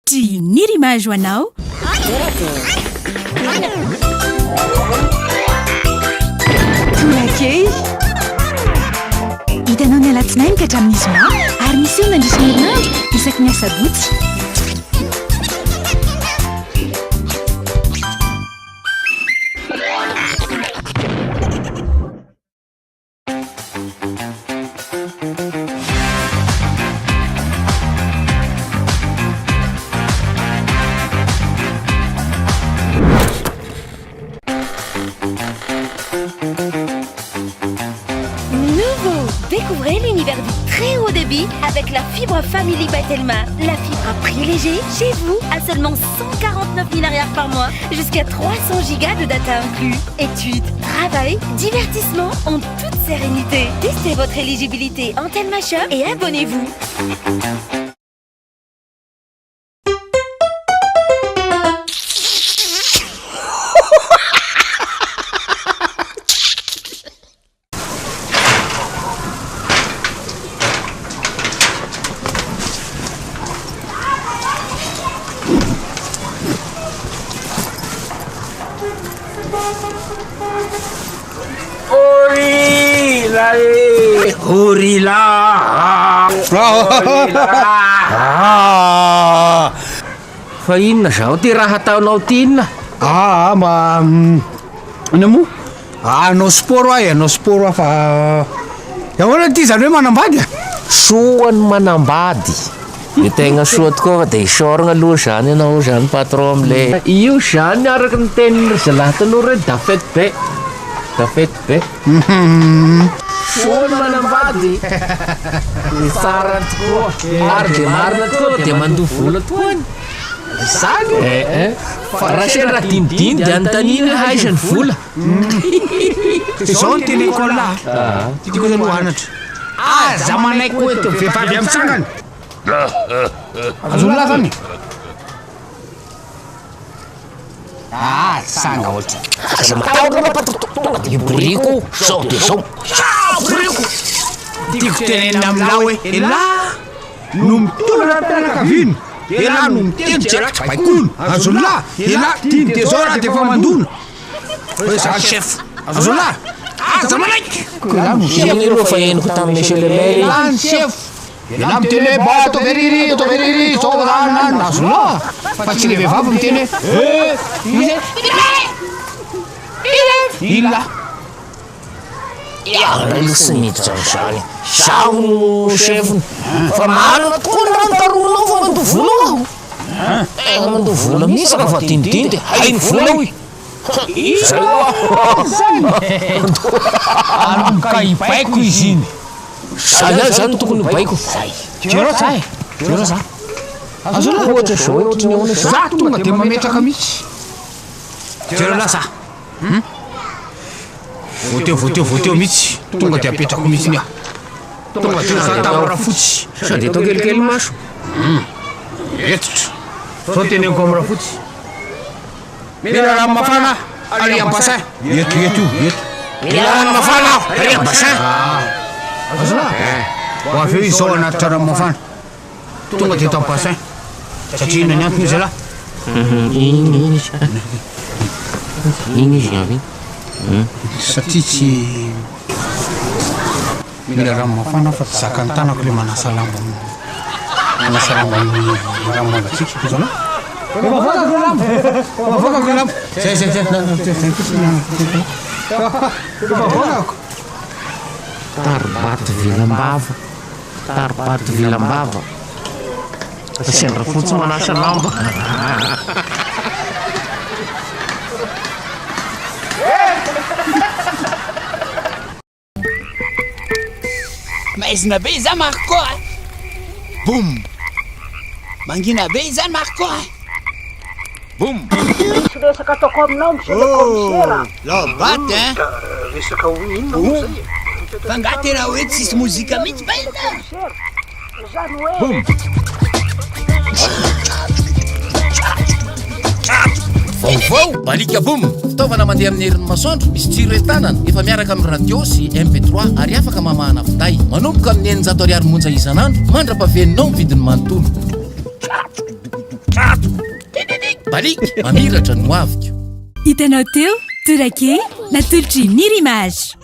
Ty ny rimage hoanao torakey hitanao ny alatsinainy ka hatramin'izy ma ary misy eo nandrisina herinandro isaky ny asabotsy Découvrez l'univers du très haut débit avec la fibre Family by Telma. La fibre à prix léger, chez vous, à seulement 149 000 $ par mois, jusqu'à 300 gigas de data inclus. Études, travail, divertissement en toute sérénité. Testez votre éligibilité en Telma Shop et abonnez-vous. Horila fa inona zao ty raha ataonao ty inona ma ina mo anao sport ay anao sport fa ahoana ty zany hoe manambady soa ny manambady ny tegna soa tokoa fa de isoragna aloha zany ianao zany patron am'le io zany araky ny tenin'ny zalahy taloha re dafety be soa ny manambady ny tsara tokoa ary de marina tokoa de mandoha vola tokoany zany fa raha seny raha dinidiny de anontaniny haizany vola zao ny teneko alahy tiako zany hoanatra aza manaiky hoe to vehivavy amitsangany azony lahy zany sanga ohatra aza matahotra tonga de boriko zao de zao boriko tiako tenenina amina hoe elahy no mitolana mpianakaviny elahy no miteny tseratra baikono azony lahy elahy tiny de zao raha de fa mandona hoe za chef azony lahy aza manaiky iny aloha fa eniko tamin'ny selemely elahy chef elahy miteny hoe ba atao veriri zao zany azony lahy fa tsy le vehivavy miteny hoe ila sy mety zany zaho no chefny fa marina tokoa ny raha nitaronao fa mandoha vola aho tegna mandoha vola misy raha fa dinidiny de hainy vola hoy ka ibaiko izy iny zany any zany tokony baiko jero za azona ohatra zao ohatrany ahoana za tonga de mametraka mihitsy jero la za voteo mihitsy tonga de apetrako mihitsy ny aho tonga de za tamara fotsy sady atao kelikely maso etotra zao teneko am'raha fotsy mila raha mafana ary ambassin eto mila rano mafana ary ambassin azona ho aveo izy zao anatitra rano mafana tonga de eto ambassin satria ina ny antony izy alahy iny izy avy satria tsy mila rano mafana fa tsy zakany tanako le manasa lamba amin'ny rano mangatsika zao mavokako lamba mavokako taribato vilambava sendra fotsy manasa lamba maizina be iza mariko koa boum mangina be izany mariko koa boum resaka ataoko aminao monsieur le commissaire lobaty resaka inona fa nga tena hoe tsisy mozika mihitsy ba ina zany hoe vaovao balika boum fitaovana mandeha amin'ny herin'ny masoandro misy tsiro entanana efa miaraka amin'ny radio sy mp3 ary afaka mamahana fiday manomboka amin'ny 900 ariary monja isan'andro mandrapaveninao ny vidiny manontolo balika mamiratra no aviko. Hitanao teo torake natolotry Nirimage.